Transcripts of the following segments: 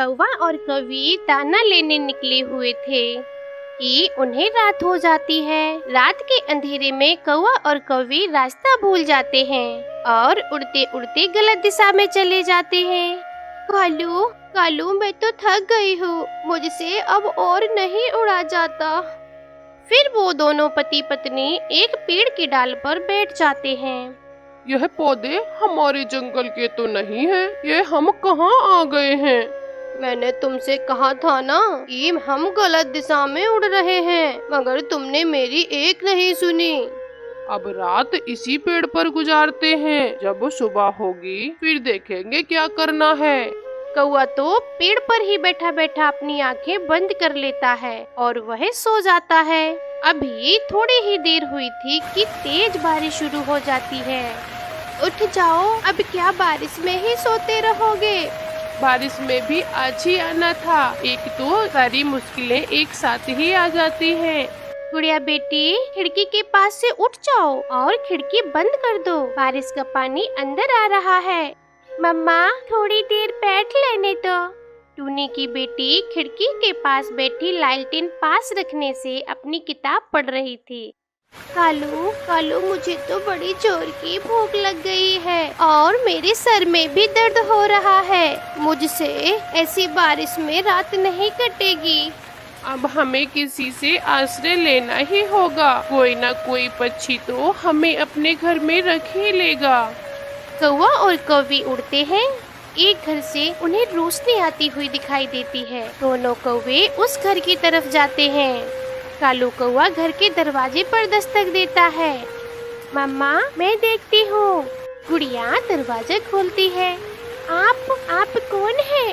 कौवा और कौवी दाना लेने निकले हुए थे कि उन्हें रात हो जाती है। रात के अंधेरे में कौवा और कौवी रास्ता भूल जाते हैं और उड़ते उड़ते गलत दिशा में चले जाते हैं। कालू कालू, मैं तो थक गई हूँ, मुझसे अब और नहीं उड़ा जाता। फिर वो दोनों पति पत्नी एक पेड़ की डाल पर बैठ जाते हैं। यह पौधे हमारे जंगल के तो नहीं हैं, ये हम कहाँ आ गए हैं? मैंने तुमसे कहा था ना कि हम गलत दिशा में उड़ रहे हैं, मगर तुमने मेरी एक नहीं सुनी। अब रात इसी पेड़ पर गुजारते हैं, जब सुबह होगी फिर देखेंगे क्या करना है। कौवा तो पेड़ पर ही बैठा बैठा अपनी आंखें बंद कर लेता है और वह सो जाता है। अभी थोड़ी ही देर हुई थी कि तेज बारिश शुरू हो जाती है। उठ जाओ, अब क्या बारिश में ही सोते रहोगे? बारिश में भी आज ही आना था, एक तो सारी मुश्किलें एक साथ ही आ जाती हैं। गुड़िया बेटी, खिड़की के पास से उठ जाओ और खिड़की बंद कर दो, बारिश का पानी अंदर आ रहा है। मम्मा, थोड़ी देर बैठ लेने दो। टूनी की बेटी खिड़की के पास बैठी लालटेन पास रखने से अपनी किताब पढ़ रही थी। कालू कालू, मुझे तो बड़ी जोर की भूख लग गई है और मेरे सर में भी दर्द हो रहा है। मुझसे ऐसी बारिश में रात नहीं कटेगी। अब हमें किसी से आश्रय लेना ही होगा, कोई ना कोई पक्षी तो हमें अपने घर में रख ही लेगा। कौवा और कौवी उड़ते हैं। एक घर से उन्हें रोशनी आती हुई दिखाई देती है। दोनों कौवे उस घर की तरफ जाते हैं। कालू कौवा घर के दरवाजे पर दस्तक देता है। मम्मा, मैं देखती हूँ। गुड़िया दरवाजा खोलती है। आप कौन है?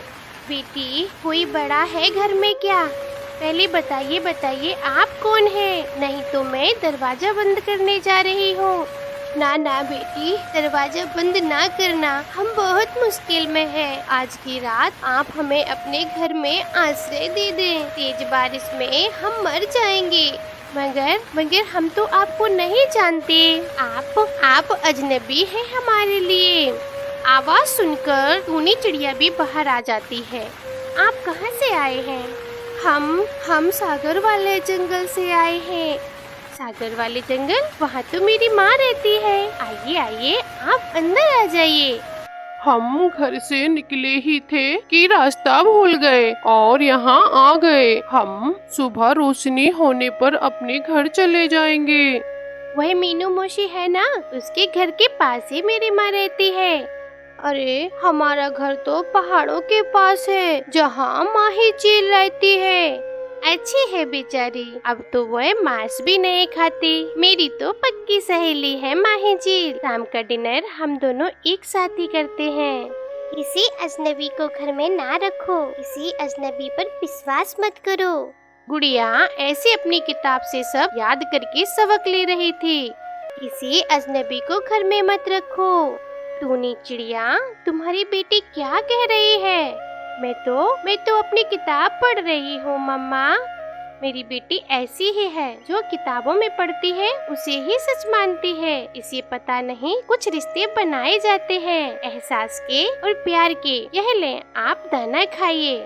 बेटी, कोई बड़ा है घर में क्या? पहले बताइए आप कौन है, नहीं तो मैं दरवाजा बंद करने जा रही हूँ। ना बेटी, दरवाजा बंद ना करना, हम बहुत मुश्किल में हैं। आज की रात आप हमें अपने घर में आश्रय दे दें, तेज बारिश में हम मर जाएंगे। मगर हम तो आपको नहीं जानते, आप अजनबी हैं हमारे लिए। आवाज सुनकर टूनी चिड़िया भी बाहर आ जाती है। आप कहाँ से आए हैं? हम सागर वाले जंगल से आए हैं। सागर वाले जंगल? वहाँ तो मेरी माँ रहती है। आइए, आप अंदर आ जाइए। हम घर से निकले ही थे कि रास्ता भूल गए और यहाँ आ गए। हम सुबह रोशनी होने पर अपने घर चले जाएंगे। वह मीनू मौसी है ना, उसके घर के पास ही मेरी माँ रहती है। अरे, हमारा घर तो पहाड़ों के पास है, जहाँ माही चील रहती है। अच्छी है बेचारी, अब तो वह मांस भी नहीं खाती। मेरी तो पक्की सहेली है माही जी। शाम का डिनर हम दोनों एक साथ ही करते हैं। किसी अजनबी को घर में ना रखो, किसी अजनबी पर विश्वास मत करो। गुड़िया ऐसे अपनी किताब से सब याद करके सबक ले रही थी। किसी अजनबी को घर में मत रखो। टूनी चिड़िया, तुम्हारी बेटी क्या कह रही है? मैं तो अपनी किताब पढ़ रही हूँ मम्मा। मेरी बेटी ऐसी ही है, जो किताबों में पढ़ती है उसे ही सच मानती है। इसे पता नहीं कुछ रिश्ते बनाए जाते हैं एहसास के और प्यार के। यह लें, आप दाना खाइए।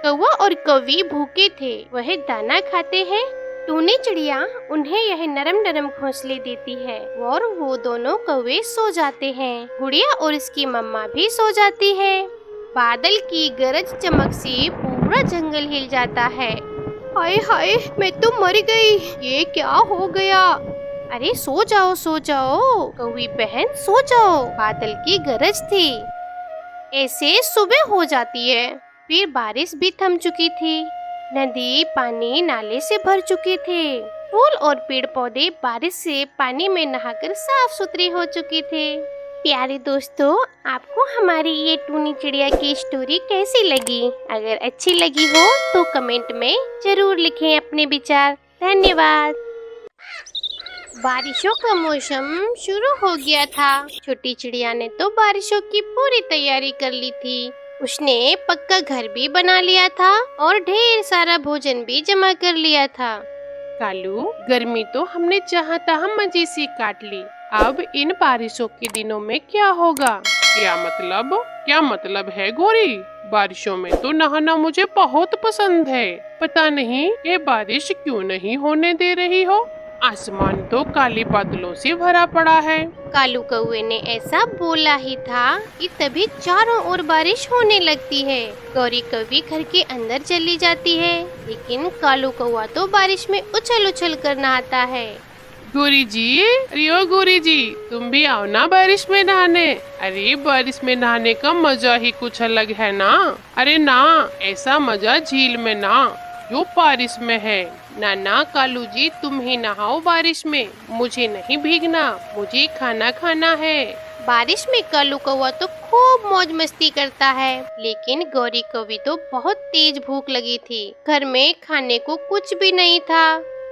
कौवा और कौवी भूखे थे, वह दाना खाते हैं। टूनी चिड़िया उन्हें यह नरम नरम घोंसले देती है और वो दोनों कौवे सो जाते हैं। गुड़िया और इसकी मम्मा भी सो जाती है। बादल की गरज चमक से पूरा जंगल हिल जाता है। हाय हाय, मैं तो मर गई, ये क्या हो गया? अरे सो जाओ कौवी बहन, सो जाओ। बादल की गरज थी। ऐसे सुबह हो जाती है। फिर बारिश भी थम चुकी थी। नदी पानी नाले से भर चुके थे। फूल और पेड़ पौधे बारिश से पानी में नहाकर साफ सुथरे हो चुके थे। प्यारे दोस्तों, आपको हमारी ये टूनी चिड़िया की स्टोरी कैसी लगी? अगर अच्छी लगी हो तो कमेंट में जरूर लिखें अपने विचार। धन्यवाद। बारिशों का मौसम शुरू हो गया था। छोटी चिड़िया ने तो बारिशों की पूरी तैयारी कर ली थी। उसने पक्का घर भी बना लिया था और ढेर सारा भोजन भी जमा कर लिया था। कालू, गर्मी तो हमने चाहा था हम मजे से काट ली, अब इन बारिशों के दिनों में क्या होगा? क्या मतलब है गौरी? बारिशों में तो नहाना मुझे बहुत पसंद है। पता नहीं ये बारिश क्यों नहीं होने दे रही हो। आसमान तो काले बादलों से भरा पड़ा है। कालू कौवे ने ऐसा बोला ही था कि तभी चारों ओर बारिश होने लगती है। गौरी कौवी घर के अंदर चली जाती है, लेकिन कालू कौवा तो बारिश में उछल उछल कर नहाता है। गौरी जी, अरे ओ गौरी जी, तुम भी आओ ना बारिश में नहाने। अरे बारिश में नहाने का मजा ही कुछ अलग है ना। अरे ना, ऐसा मजा झील में ना जो बारिश में है। ना कालू जी, तुम ही नहाओ बारिश में, मुझे नहीं भीगना, मुझे खाना खाना है। बारिश में कालू कौवा तो खूब मौज मस्ती करता है, लेकिन गौरी कौवी तो बहुत तेज भूख लगी थी। घर में खाने को कुछ भी नहीं था।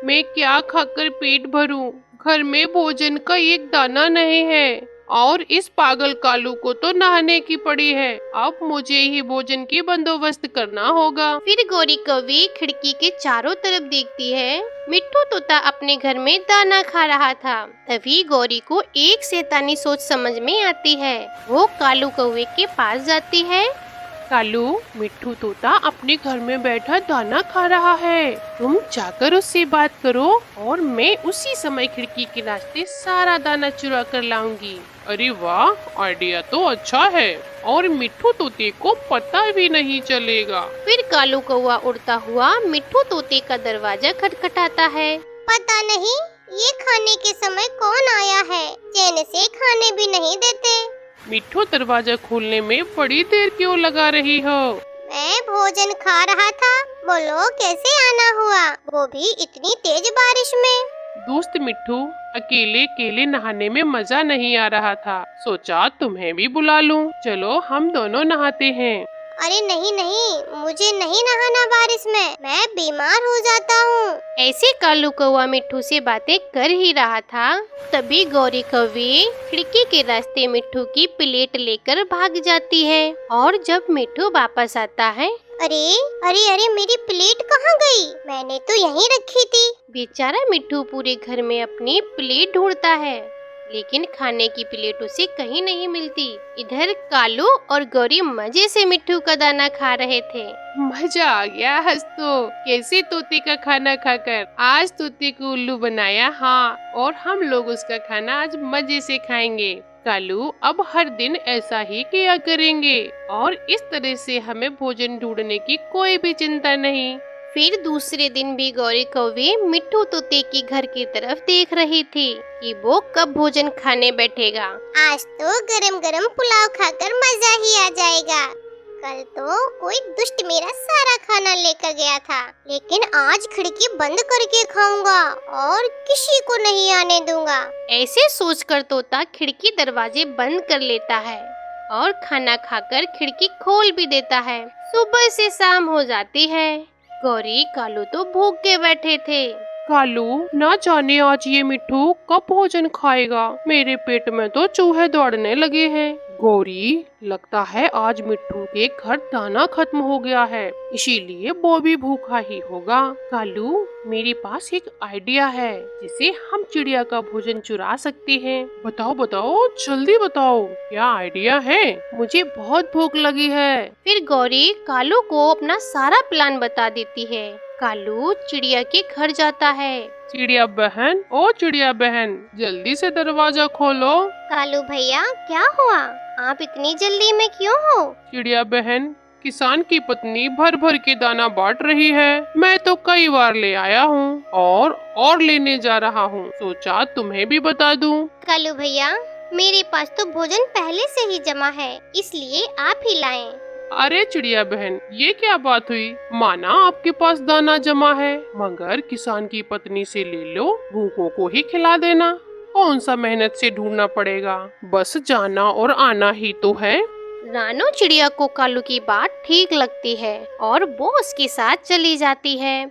मैं क्या खाकर पेट भरूं? घर में भोजन का एक दाना नहीं है और इस पागल कालू को तो नहाने की पड़ी है। अब मुझे ही भोजन की बंदोबस्त करना होगा। फिर गौरी कौवी खिड़की के चारों तरफ देखती है। मिट्ठू तोता अपने घर में दाना खा रहा था। तभी गौरी को एक शैतानी सोच समझ में आती है। वो कालू कौवे के पास जाती है। कालू, मिट्ठू तोता अपने घर में बैठा दाना खा रहा है। तुम जाकर उससे बात करो और मैं उसी समय खिड़की के रास्ते सारा दाना चुरा कर लाऊंगी। अरे वाह, आइडिया तो अच्छा है और मिट्ठू तोते को पता भी नहीं चलेगा। फिर कालू कौवा उड़ता हुआ मिट्ठू तोते का दरवाजा खटखटाता है। पता नहीं ये खाने के समय कौन आया है, चैन से खाने भी नहीं देते। मिट्ठू, दरवाजा खोलने में बड़ी देर क्यों लगा रही हो? मैं भोजन खा रहा था, बोलो कैसे आना हुआ, वो भी इतनी तेज बारिश में। दोस्त मिट्ठू, अकेले अकेले नहाने में मजा नहीं आ रहा था, सोचा तुम्हें भी बुला लूं। चलो हम दोनों नहाते हैं। अरे नहीं नहीं, मुझे नहीं नहाना बारिश में, मैं बीमार हो जाता हूँ। ऐसे कालू कौवा मिट्ठू से बातें कर ही रहा था, तभी गौरी कौवी खिड़की के रास्ते मिट्ठू की प्लेट लेकर भाग जाती है। और जब मिट्ठू वापस आता है, अरे अरे अरे, मेरी प्लेट कहाँ गई? मैंने तो यहीं रखी थी। बेचारा मिट्ठू पूरे घर में अपनी प्लेट ढूंढता है, लेकिन खाने की प्लेट उसे कहीं नहीं मिलती। इधर कालू और गौरी मजे से मिट्ठू का दाना खा रहे थे। मजा आ गया हंस तो। कैसे तोते का खाना खाकर आज तोते को उल्लू बनाया। हाँ, और हम लोग उसका खाना आज मजे से खाएंगे। कालू, अब हर दिन ऐसा ही किया करेंगे और इस तरह से हमें भोजन ढूंढने की कोई भी चिंता नहीं। फिर दूसरे दिन भी गौरी कौवी मिट्ठू तोते के घर की तरफ देख रही थी कि वो कब भोजन खाने बैठेगा। आज तो गरम गरम पुलाव खाकर मजा ही आ जाएगा। कल तो कोई दुष्ट मेरा सारा खाना लेकर गया था, लेकिन आज खिड़की बंद करके खाऊंगा और किसी को नहीं आने दूंगा। ऐसे सोचकर तोता खिड़की दरवाजे बंद कर लेता है और खाना खाकर खिड़की खोल भी देता है। सुबह से शाम हो जाती है। गौरी कालू तो भूख के बैठे थे। कालू, ना जाने आज ये मिट्ठू कब भोजन खाएगा। मेरे पेट में तो चूहे दौड़ने लगे हैं। गौरी, लगता है आज मिट्ठू के घर दाना खत्म हो गया है, इसीलिए वो भी भूखा ही होगा। कालू, मेरे पास एक आइडिया है जिसे हम चिड़िया का भोजन चुरा सकते हैं। बताओ बताओ, जल्दी बताओ, क्या आइडिया है? मुझे बहुत भूख लगी है। फिर गौरी कालू को अपना सारा प्लान बता देती है। कालू चिड़िया के घर जाता है। चिड़िया बहन, ओ चिड़िया बहन, जल्दी से दरवाजा खोलो। कालू भैया, क्या हुआ? आप इतनी जल्दी में क्यों हो? चिड़िया बहन, किसान की पत्नी भर भर के दाना बांट रही है। मैं तो कई बार ले आया हूँ और लेने जा रहा हूँ, सोचा तुम्हें भी बता दूँ। कालू भैया, मेरे पास तो भोजन पहले से ही जमा है, इसलिए आप ही लाएं। अरे चिड़िया बहन, ये क्या बात हुई? माना आपके पास दाना जमा है, मगर किसान की पत्नी से ले लो, भूखों को ही खिला देना। कौन सा मेहनत से ढूंढना पड़ेगा, बस जाना और आना ही तो है। रानो चिड़िया को कालू की बात ठीक लगती है और वो उसके साथ चली जाती है।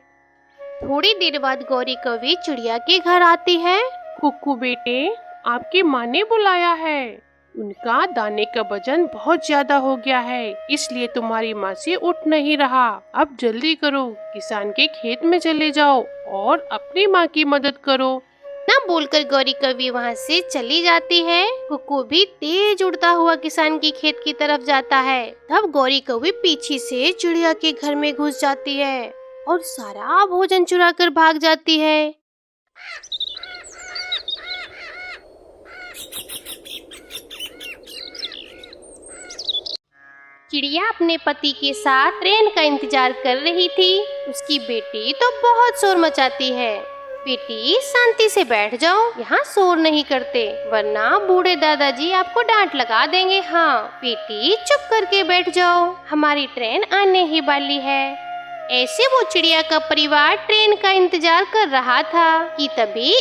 थोड़ी देर बाद गौरी कौवी चिड़िया के घर आती है। कुक्कू बेटे, आपकी माँ ने बुलाया है। उनका दाने का वजन बहुत ज्यादा हो गया है, इसलिए तुम्हारी माँ से उठ नहीं रहा। अब जल्दी करो, किसान के खेत में चले जाओ और अपनी माँ की मदद करो। ना बोलकर गौरी कौवी वहाँ से चली जाती है। कुकू भी तेज उड़ता हुआ किसान की खेत की तरफ जाता है। तब गौरी कौवी पीछे से चिड़िया के घर में घुस जाती है और सारा भोजन चुरा कर भाग जाती है। चिड़िया अपने पति के साथ ट्रेन का इंतजार कर रही थी। उसकी बेटी तो बहुत शोर मचाती है। बेटी शांति से बैठ जाओ, यहाँ शोर नहीं करते वरना बूढ़े दादाजी आपको डांट लगा देंगे। हाँ बेटी चुप करके बैठ जाओ, हमारी ट्रेन आने ही वाली है। ऐसे वो चिड़िया का परिवार ट्रेन का इंतजार कर रहा था कि तभी